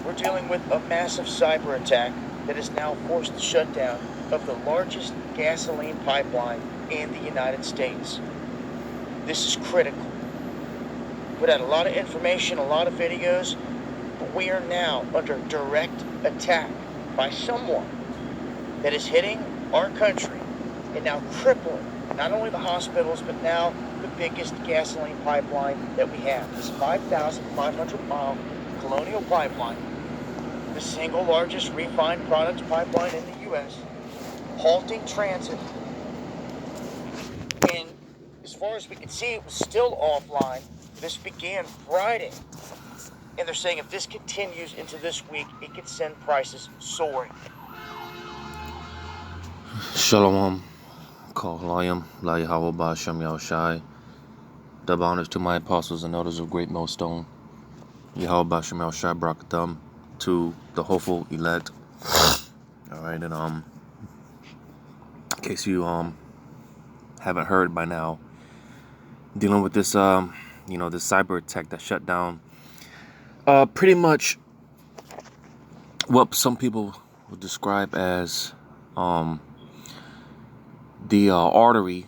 We're dealing with a massive cyber attack that has now forced the shutdown of the largest gasoline pipeline in the United States. This is critical. Put out a lot of information, a lot of videos, but we are now under direct attack by someone that is hitting our country and now crippling not only the hospitals, but now the biggest gasoline pipeline that we have. This 5,500-mile Colonial Pipeline, the single largest refined products pipeline in the U.S., halting transit. And as far as we can see, it was still offline. This began Friday. And they're saying if this continues into this week, it could send prices soaring. Shalom, Kohalayim, La Yahweh Ba'Shem Yahushai. Double honors to my apostles and elders of Great Millstone. Yahweh Ba'Shem Yahushai Brakatham to the hopeful elect. Alright, and in case you haven't heard by now, dealing with this this cyber attack that shut down pretty much what some people would describe as the artery,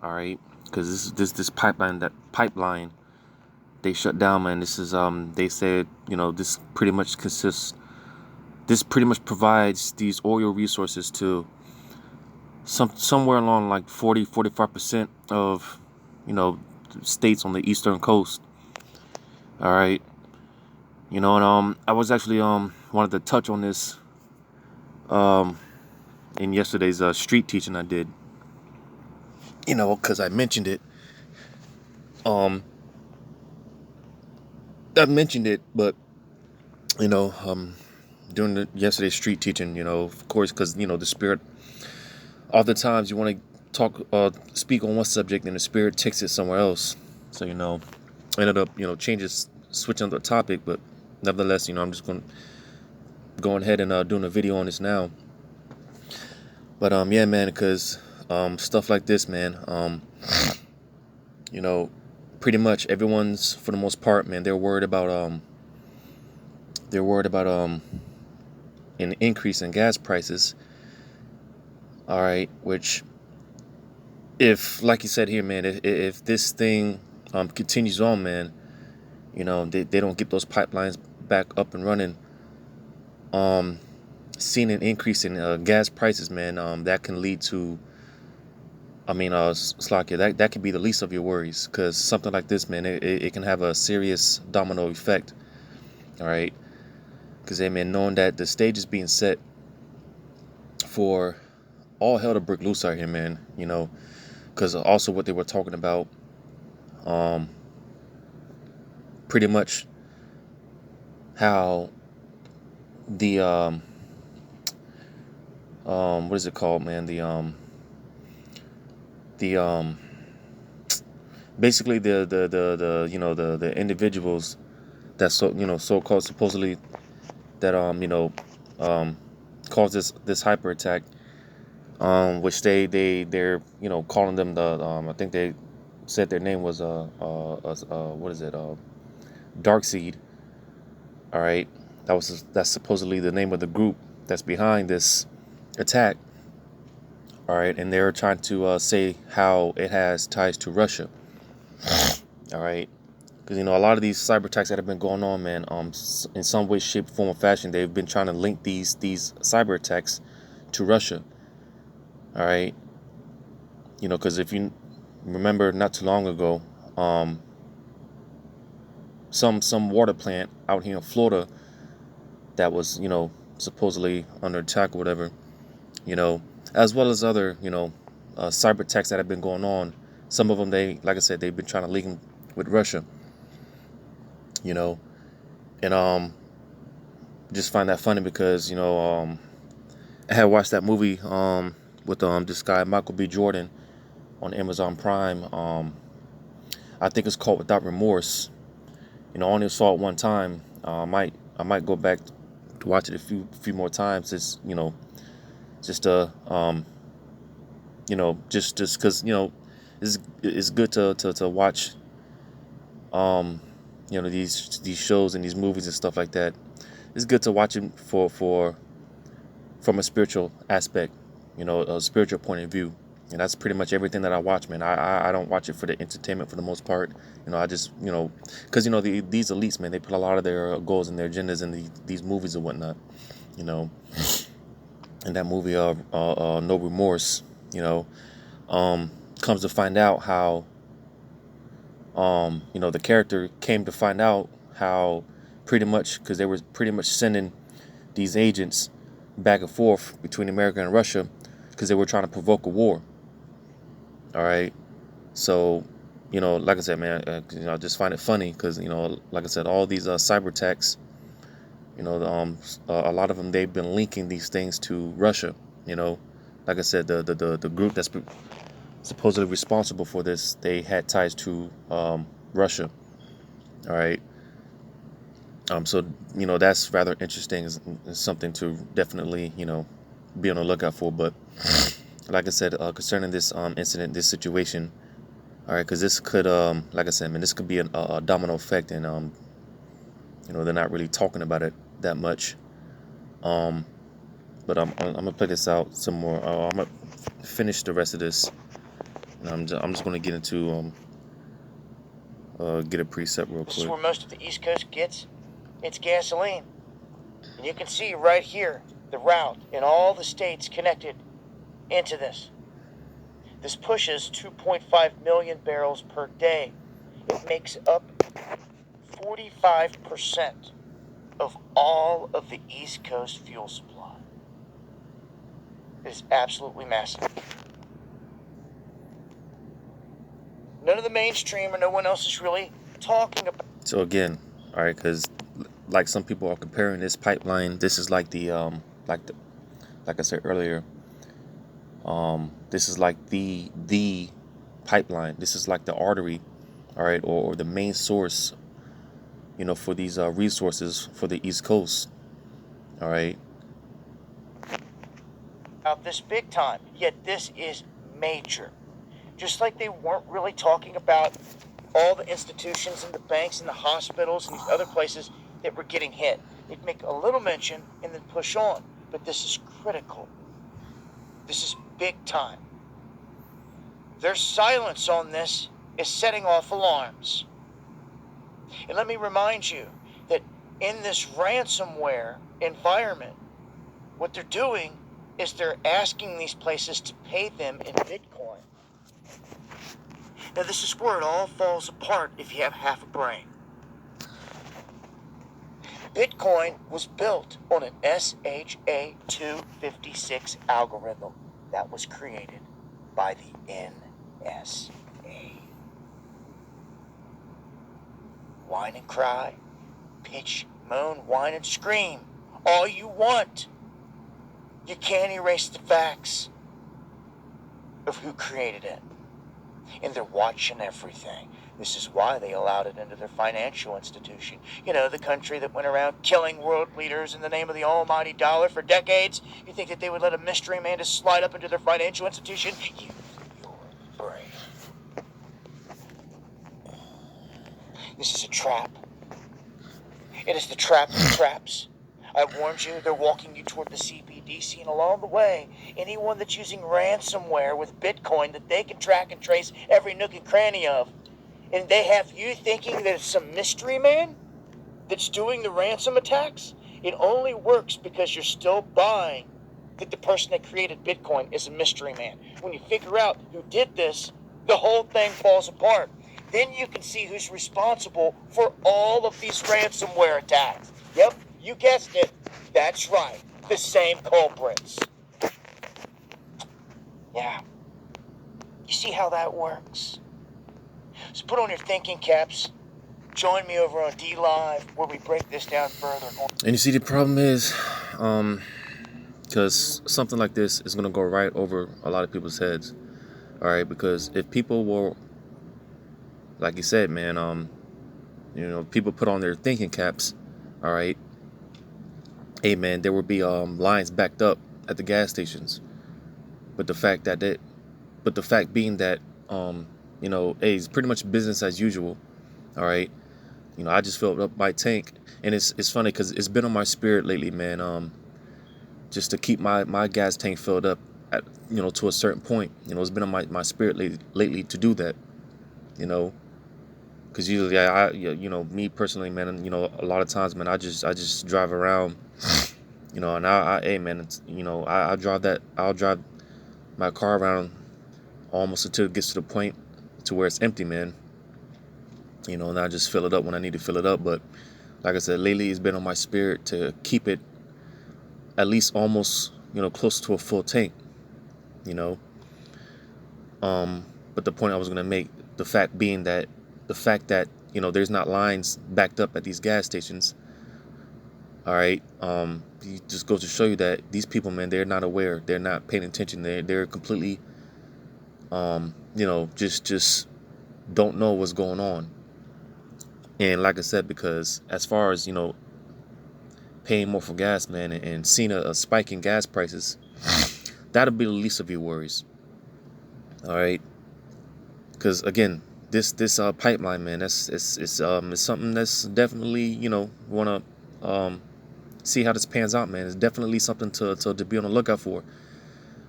all right, because this pipeline they shut down, man. This is they said, this pretty much provides these oil resources to somewhere along like 45% of states on the eastern coast. All right, and I was actually wanted to touch on this in yesterday's street teaching I did, because I mentioned it. I mentioned it, but during yesterday's street teaching, of course, because the spirit. Oftentimes, you want to speak on one subject, and the spirit takes it somewhere else. So I ended up switching the topic, but nevertheless, I'm just going ahead and doing a video on this now. But yeah, man, because stuff like this, man, pretty much everyone's, for the most part, man, they're worried about an increase in gas prices. All right, which, if, like you said here, man, if this thing continues on, man, they don't get those pipelines back up and running, seeing an increase in gas prices, man, that can lead to, Slakia, that could be the least of your worries, because something like this, man, it can have a serious domino effect. All right, because, hey, man, knowing that the stage is being set for all hell to break loose out here, man, because also what they were talking about, pretty much how the what is it called, man, basically the individuals that so-called supposedly that caused this hyper attack, which they're calling them the I think they said their name was what is it, Darkseed. All right, that's supposedly the name of the group that's behind this attack. All right, and they're trying to say how it has ties to Russia. All right, because a lot of these cyber attacks that have been going on, man, in some way, shape, form, or fashion, they've been trying to link these cyber attacks to Russia. All right, because if you remember, not too long ago, some water plant out here in Florida that was supposedly under attack or whatever, as well as other cyber attacks that have been going on. Some of them, like I said, they've been trying to link them with Russia, and just find that funny because I had watched that movie with this guy Michael B. Jordan on Amazon Prime. I think it's called Without Remorse. I only saw it one time. I might go back to watch it a few more times. It's just just because it's good to watch these shows and these movies and stuff like that, it's good to watch it for from a spiritual aspect, a spiritual point of view. And that's pretty much everything that I watch, man. I don't watch it for the entertainment for the most part. I just, because, these elites, man, they put a lot of their goals and their agendas in these movies and whatnot, you know. And that movie, No Remorse, comes to find out how, the character came to find out how pretty much, because they were pretty much sending these agents back and forth between America and Russia because they were trying to provoke a war. All right. So, like I said, man, I just find it funny because, like I said, all these cyber attacks, a lot of them, they've been linking these things to Russia. Like I said, the group that's supposedly responsible for this, they had ties to Russia. All right. So, that's rather interesting. It's something to definitely, be on the lookout for. But like I said, concerning this incident, this situation, all right, because this could, like I said, man, this could be a domino effect, and they're not really talking about it that much. But I'm gonna play this out some more. I'm gonna finish the rest of this, and I'm just gonna get into get a preset real This is quick. where most of the East Coast gets its gasoline. And you can see right here the route in all the states connected into this. This pushes 2.5 million barrels per day. It makes up 45% of all of the East Coast fuel supply. It is absolutely massive. None of the mainstream or no one else is really talking about. So again, all right, because like some people are comparing this pipeline, this is like like I said earlier, this is like the pipeline. This is like the artery, all right, or the main source, for these resources for the East Coast, all right. About this big time, yet this is major. Just like they weren't really talking about all the institutions and the banks and the hospitals and these other places that were getting hit. They'd make a little mention and then push on. But this is critical. This is big time. Their silence on this is setting off alarms. And let me remind you that in this ransomware environment, what they're doing is they're asking these places to pay them in Bitcoin. Now, this is where it all falls apart if you have half a brain. Bitcoin was built on an SHA-256 algorithm that was created by the NSA. Whine and cry, pitch, moan, whine and scream, all you want. You can't erase the facts of who created it. And they're watching everything. This is why they allowed it into their financial institution. The country that went around killing world leaders in the name of the almighty dollar for decades. You think that they would let a mystery man just slide up into their financial institution? Use your brain. This is a trap. It is the trap of traps. I warned you, they're walking you toward the CBDC, and along the way, anyone that's using ransomware with Bitcoin that they can track and trace every nook and cranny of, and they have you thinking that it's some mystery man that's doing the ransom attacks, it only works because you're still buying that the person that created Bitcoin is a mystery man. When you figure out who did this, the whole thing falls apart. Then you can see who's responsible for all of these ransomware attacks. Yep. You guessed it. That's right. The same culprits. Yeah. You see how that works? So put on your thinking caps. Join me over on D-Live where we break this down further. And you see, the problem is, because something like this is going to go right over a lot of people's heads. All right, because if people were, like you said, man, people put on their thinking caps, all right, hey man, there would be lines backed up at the gas stations. But the fact being that hey, it's pretty much business as usual. All right, I just filled up my tank, and it's funny because it's been on my spirit lately, man. Just to keep my gas tank filled up at, to a certain point. It's been on my spirit lately to do that. Because usually me personally, man, and a lot of times, man, I just drive around, and hey, man, it's, I'll drive my car around almost until it gets to the point to where it's empty, man. And I just fill it up when I need to fill it up. But like I said, lately it's been on my spirit to keep it at least almost, close to a full tank, you know. But the point I was gonna make, the fact that there's not lines backed up at these gas stations. All right, it just goes to show you that these people, man, they're not aware, they're not paying attention, they're completely, just don't know what's going on. And like I said, because as far as paying more for gas, man, and seeing a spike in gas prices, that'll be the least of your worries. All right, because again, this pipeline, man, it's something that's definitely want to see how this pans out, man. It's definitely something to be on the lookout for.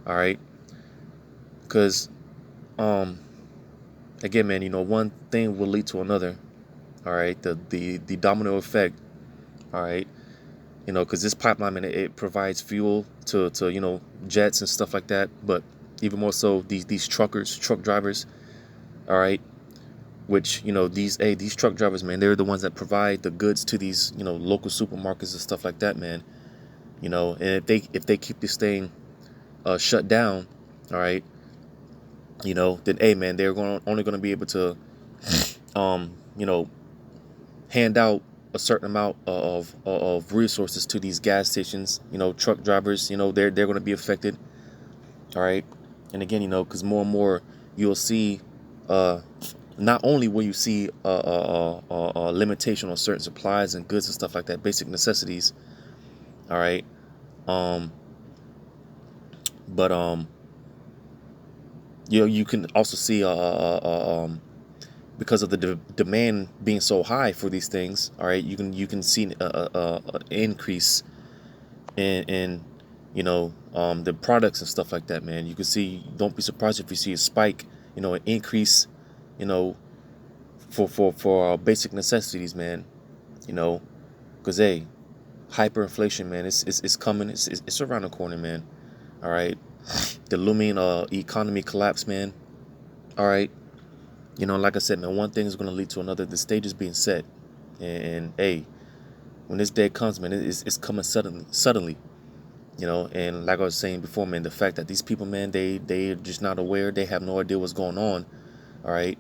All right, because again, man, one thing will lead to another. All right, the domino effect. All right, because this pipeline, man, it provides fuel to jets and stuff like that, but even more so these truck drivers. All right, which these truck drivers, man, they're the ones that provide the goods to these local supermarkets and stuff like that, man. And if they keep this thing shut down, all right, then hey, man, they're only going to be able to hand out a certain amount of resources to these gas stations. Truck drivers, they're going to be affected. All right, and again, because more and more you'll see, not only will you see a limitation on certain supplies and goods and stuff like that, basic necessities. All right, but you can also see because of the demand being so high for these things. All right, you can see an increase in the products and stuff like that, man. You can see, don't be surprised if you see a spike, an increase, for basic necessities, man. Because hey, hyperinflation, man, it's coming. It's around the corner, man. All right, the looming economy collapse, man. All right, like I said, man, one thing is going to lead to another. The stage is being set, and hey, when this day comes, man, it's coming suddenly. And like I was saying before, man, the fact that these people, man, they're just not aware, they have no idea what's going on. All right,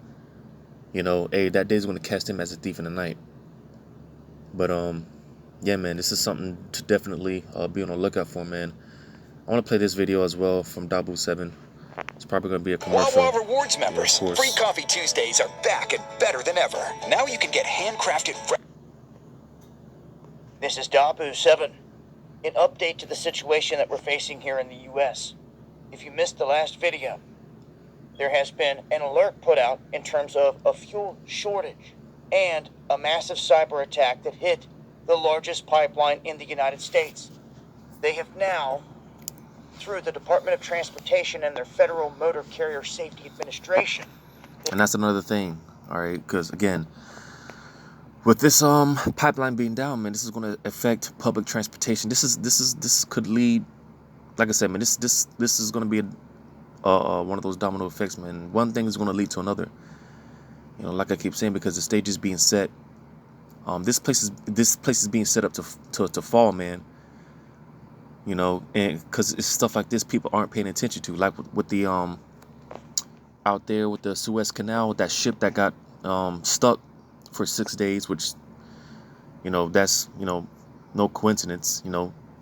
hey, that day's going to catch them as a thief in the night. But yeah, man, this is something to definitely be on the lookout for, man. I want to play this video as well from Dabu7. It's probably going to be a commercial. Wawa Rewards members, Free Coffee Tuesdays are back and better than ever. Now you can get handcrafted. This is Dabu7. An update to the situation that we're facing here in the U.S. If you missed the last video, there has been an alert put out in terms of a fuel shortage and a massive cyber attack that hit the largest pipeline in the United States. They have now, through the Department of Transportation and their Federal Motor Carrier Safety Administration. And that's another thing, all right, because again, with this pipeline being down, man, this is going to affect public transportation. This could lead, like I said, man, this is going to be one of those domino effects, man. One thing is going to lead to another. Like I keep saying, because the stage is being set. This place is being set up to fall, man. And because it's stuff like this people aren't paying attention to, like with the out there with the Suez Canal, with that ship that got stuck for 6 days, which that's no coincidence,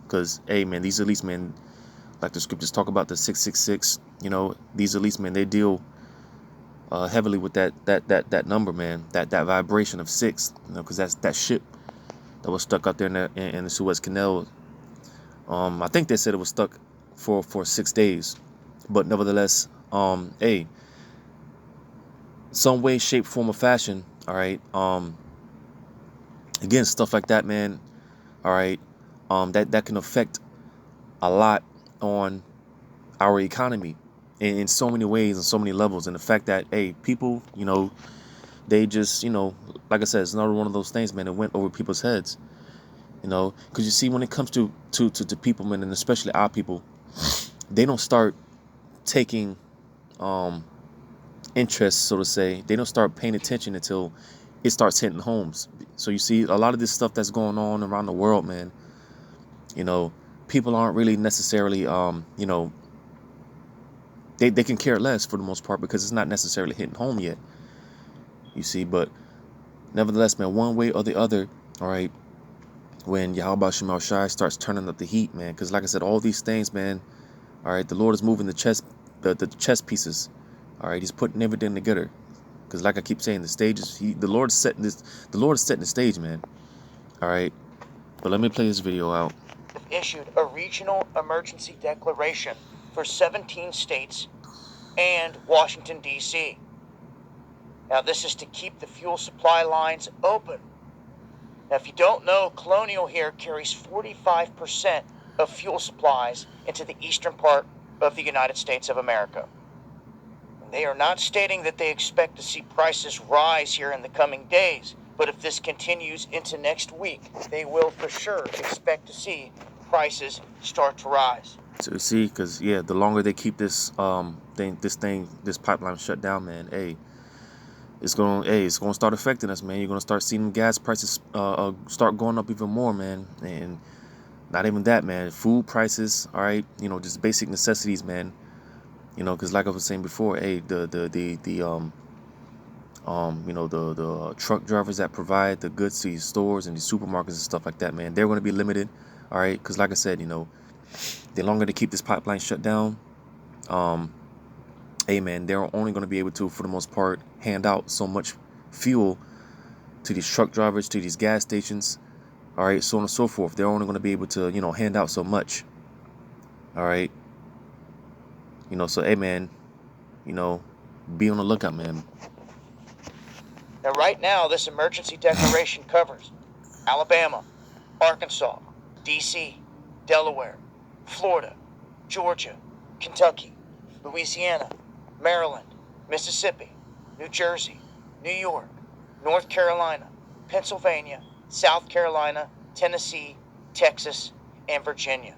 because hey, man, these elites, man, like the scriptures talk about the 666, these elites, man, they deal heavily with that number, man, that vibration of 6, because that's that ship that was stuck out there in the Suez Canal. I think they said it was stuck for 6 days, but nevertheless, hey, some way, shape, form, or fashion, all right, Again, stuff like that, man. All right, that can affect a lot on our economy in so many ways and so many levels. And the fact that, hey, people, they just, like I said, it's another one of those things, man, that went over people's heads. Because you see, when it comes to people, man, and especially our people, they don't start taking interest, so to say. They don't start paying attention until it starts hitting homes. So you see, a lot of this stuff that's going on around the world, man, people aren't really necessarily, they can care less for the most part because it's not necessarily hitting home yet. You see, but nevertheless, man, one way or the other, all right, when Yahweh Shemel Shai starts turning up the heat, man, because like I said, all these things, man, all right, the Lord is moving the chess pieces, all right, He's putting everything together, because like I keep saying, the stage is, the Lord is setting the stage, man, all right. But let me play this video out. Issued a regional emergency declaration for 17 states and Washington, D.C. Now, this is to keep the fuel supply lines open. Now, if you don't know, Colonial here carries 45% of fuel supplies into the eastern part of the United States of America. And they are not stating that they expect to see prices rise here in the coming days, but if this continues into next week, they will for sure expect to see prices start to rise. So you see, because yeah, the longer they keep this this pipeline shut down, man, it's gonna start affecting us, man. You're gonna start seeing gas prices start going up even more, man. And not even that, man. Food prices, all right, just basic necessities, man. Because like I was saying before, the truck drivers that provide the goods to these stores and these supermarkets and stuff like that, man, they're going to be limited, all right. Because like I said, the longer they keep this pipeline shut down, hey, man, they're only going to be able to, for the most part, hand out so much fuel to these truck drivers, to these gas stations, all right, so on and so forth. They're only going to be able to, hand out so much, all right. So, hey, man, be on the lookout, man. Now, right now, this emergency declaration covers Alabama, Arkansas, D.C., Delaware, Florida, Georgia, Kentucky, Louisiana, Maryland, Mississippi, New Jersey, New York, North Carolina, Pennsylvania, South Carolina, Tennessee, Texas, and Virginia.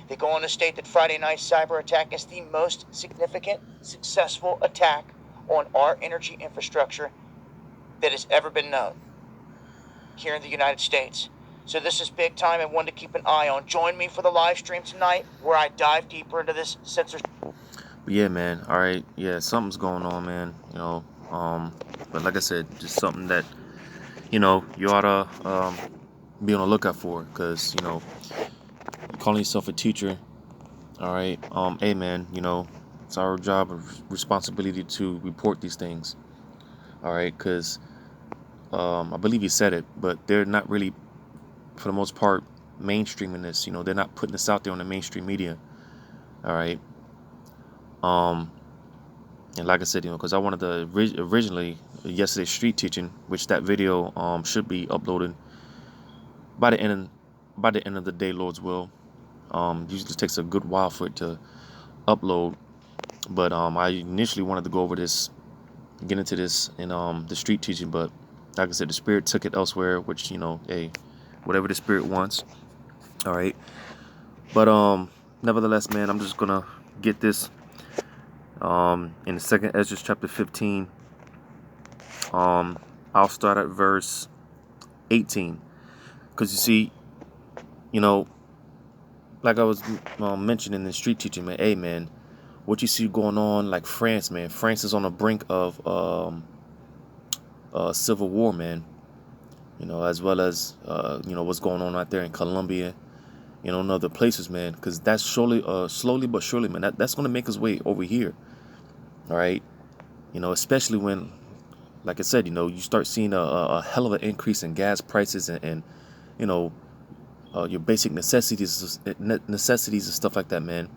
They go on to state that Friday night's cyber attack is the most significant, successful attack on our energy infrastructure that has ever been known here in the United States. So this is big time and one to keep an eye on. Join me for the live stream tonight where I dive deeper into this censorship. Yeah, man. All right. Yeah, something's going on, man. But like I said, just something that, you ought to be on the lookout for, because, calling yourself a teacher, all right, hey, man, it's our job and responsibility to report these things, all right, because I believe you said it, but they're not really, for the most part, mainstreaming this. They're not putting this out there on the mainstream media, all right. And like I said, because I wanted to originally yesterday's street teaching, which that video should be uploaded by the end of the day, Lord's will. Usually takes a good while for it to upload, but I initially wanted to go over this, get into this in the street teaching, but like I said, the Spirit took it elsewhere, which hey, whatever the Spirit wants, all right. But nevertheless, man, I'm just gonna get this in the second Ezra chapter 15. I'll start at verse 18, because you see, like I was mentioning in the street teaching, man, hey, man, what you see going on, like France, man. France is on the brink of civil war, man. As well as what's going on out there in Colombia, and other places, man. Because that's slowly but surely, man. That's going to make its way over here. All right. Especially when, like I said, you start seeing a hell of an increase in gas prices and your basic necessities and stuff like that, man.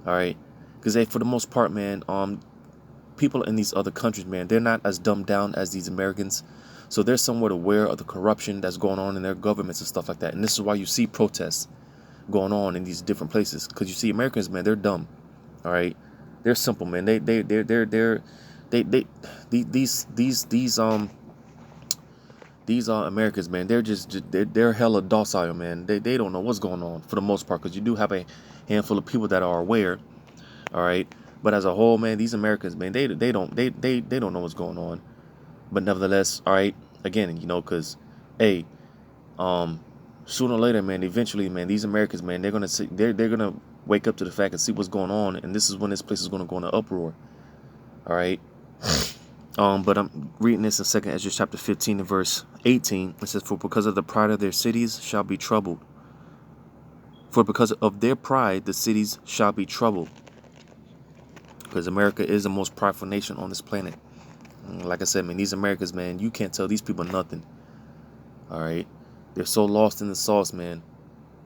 All right. Because for the most part, man, people in these other countries, man, they're not as dumbed down as these Americans. So they're somewhat aware of the corruption that's going on in their governments and stuff like that. And this is why you see protests going on in these different places. Because you see Americans, man, they're dumb. All right. They're simple, man. These Americans, man, they're hella docile, man. They don't know what's going on for the most part, because you do have a handful of people that are aware. All right. But as a whole, man, these Americans, man, they don't know what's going on. But nevertheless, all right, again, you know, because, hey, sooner or later, man, eventually, man, these Americans, man, they're gonna wake up to the fact and see what's going on, and this is when this place is gonna go into uproar. All right. But I'm reading this in 2 Ezra chapter 15 and verse 18. It says, "For because of the pride of their cities shall be troubled. For because of their pride, the cities shall be troubled." Because America is the most prideful nation on this planet. Like I said, man, these Americans, man, you can't tell these people nothing. All right. They're so lost in the sauce, man.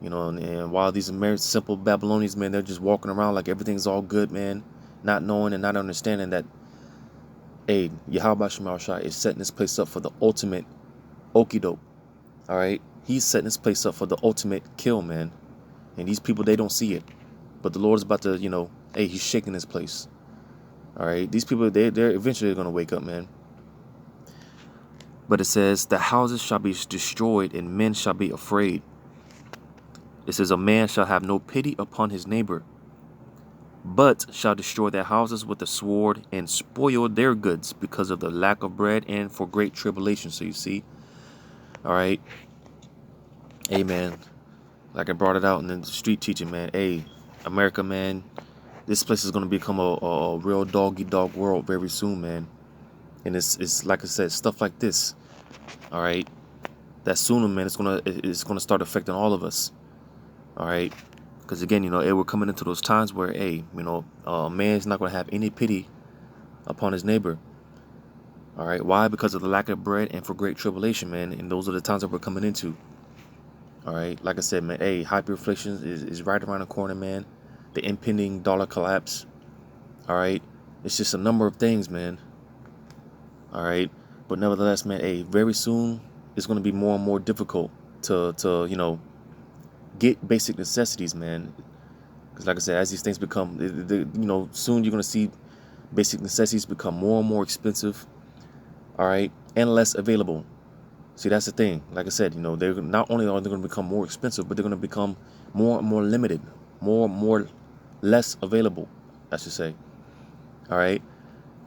You know, and while these simple Babylonians, man, they're just walking around like everything's all good, man, not knowing and not understanding that, hey, Yahweh Shema Shai is setting this place up for the ultimate okie doke. All right. He's setting this place up for the ultimate kill, man. And these people, they don't see it. But the Lord is about to, you know, hey, he's shaking this place. All right. These people, they're eventually going to wake up, man. But it says, "The houses shall be destroyed and men shall be afraid." It says, "A man shall have no pity upon his neighbor, but shall destroy their houses with the sword and spoil their goods because of the lack of bread and for great tribulation." So you see, all right. Hey, man, like I brought it out in the street teaching, man. Hey, America, man, this place is going to become a real dog-eat-dog world very soon, man. And it's like I said, stuff like this, all right, that sooner, man, it's gonna start affecting all of us, all right. Because again, you know, we're coming into those times where, hey, you know, man's not gonna have any pity upon his neighbor, all right. Why? Because of the lack of bread and for great tribulation, man. And those are the times that we're coming into, all right. Like I said, man, hey, hyperinflation is right around the corner, man. The impending dollar collapse, all right. It's just a number of things, man. All right. But nevertheless, man, hey, very soon it's going to be more and more difficult to you know, get basic necessities, man. Because like I said, as these things become, you know, soon you're going to see basic necessities become more and more expensive. All right. And less available. See, that's the thing. Like I said, you know, they're not only are they going to become more expensive, but they're going to become more and more limited, more less available, I should say. All right.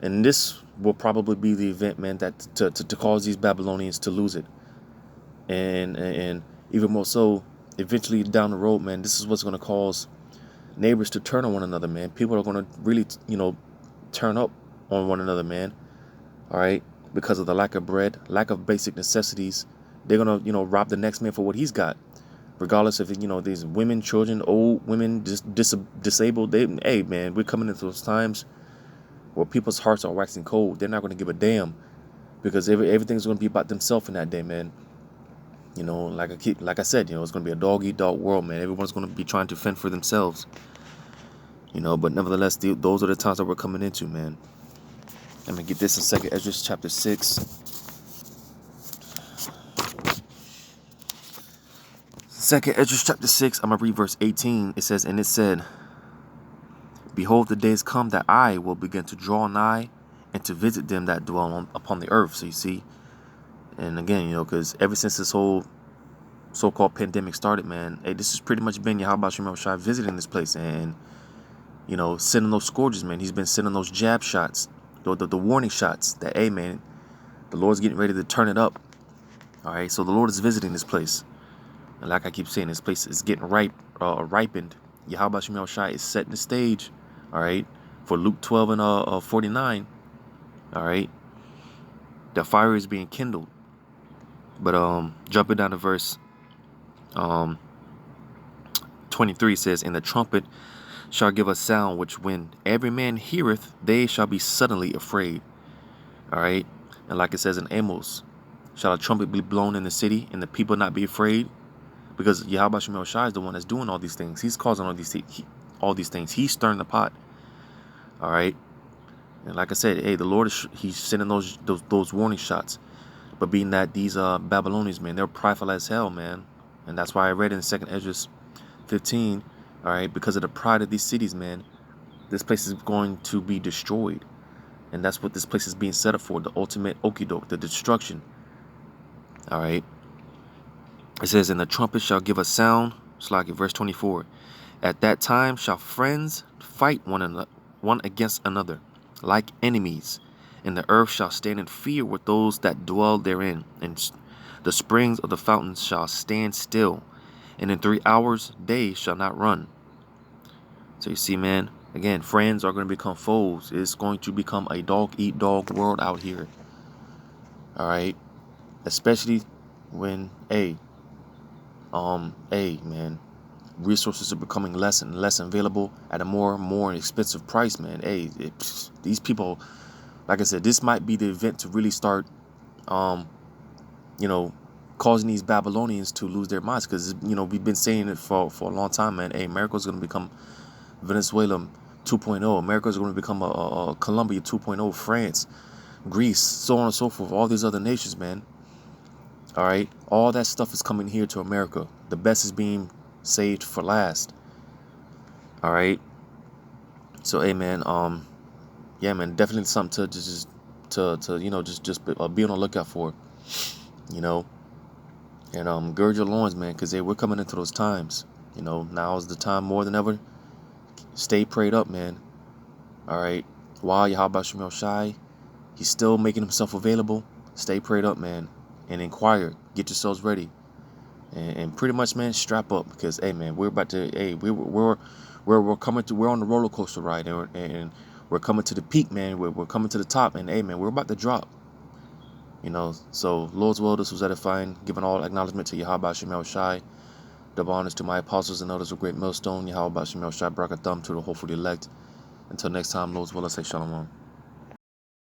And this will probably be the event, man, that to cause these Babylonians to lose it. And even more so, eventually down the road, man, this is what's going to cause neighbors to turn on one another, man. People are going to really, you know, turn up on one another, man. All right. Because of the lack of bread, lack of basic necessities. They're going to, you know, rob the next man for what he's got. Regardless if, you know, these women, children, old women, disabled. Hey, man, we're coming into those times where people's hearts are waxing cold. They're not going to give a damn, because everything's going to be about themselves in that day, man. You know, like I said, you know, it's going to be a dog-eat-dog world, man. Everyone's going to be trying to fend for themselves. You know, but nevertheless, those are the times that we're coming into, man. I'm going to get this in 2 Ezra chapter 6. 2 Ezra chapter 6, I'm going to read verse 18. It says, "And it said, Behold, the days come that I will begin to draw nigh and to visit them that dwell upon the earth." So you see, and again, you know, because ever since this whole so-called pandemic started, man, hey, this has pretty much been Yahweh Shema Shai visiting this place and, you know, sending those scourges, man. He's been sending those jab shots, the warning shots that, hey, man, the Lord's getting ready to turn it up. All right, so the Lord is visiting this place. And like I keep saying, this place is getting ripened. Yahweh Shema Shai is setting the stage. All right, for Luke 12 and 49. All right, the fire is being kindled. But jumping down to verse 23 says, "And the trumpet shall give a sound, which when every man heareth, they shall be suddenly afraid." All right, and like it says in Amos, "Shall a trumpet be blown in the city, and the people not be afraid?" Because Yahweh Shema Shai is the one that's doing all these things. He's causing all these things. He's stirring the pot. All right. And like I said, hey, the Lord he's sending those warning shots. But being that these Babylonians, man, they're prideful as hell, man. And that's why I read in 2nd Ezra 15, all right, because of the pride of these cities, man, this place is going to be destroyed. And that's what this place is being set up for, the ultimate okidoke, the destruction. All right. It says, and the trumpet shall give a sound. It's like in verse 24. At that time shall friends fight one against another, like enemies. And the earth shall stand in fear with those that dwell therein. And the springs of the fountains shall stand still. And in 3 hours they shall not run. So you see, man, again, friends are going to become foes. It's going to become a dog-eat-dog world out here. All right. Especially when, man, resources are becoming less and less available at a more and more expensive price, man. These people, like I said, this might be the event to really start, causing these Babylonians to lose their minds. Because, we've been saying it for a long time, man. America's going to become Venezuela 2.0. America's going to become a Colombia 2.0, France, Greece, so on and so forth. All these other nations, man. All right. All that stuff is coming here to America. The best is being saved for last. All right. So, man, yeah, man, definitely something to just be on the lookout for, and gird your loins, man, because we're coming into those times. Now is the time more than ever. Stay prayed up, man. All right. While Yahweh Shemel Shai, he's still making himself available. Stay prayed up, man, and inquire. Get yourselves ready, and pretty much, man, strap up, because, man, we're about to, we're coming to, we're on the roller coaster ride, and we're coming to the peak, man. We're coming to the top, and man, we're about to drop. So Lord's will, this was edifying. Giving all acknowledgement to Yahweh Shemel Shai. Double honors to my apostles and elders of Great Millstone. Yahweh Shemel Shai, Brakatham to the hopefully elect. Until next time, Lord's will, I say shalom.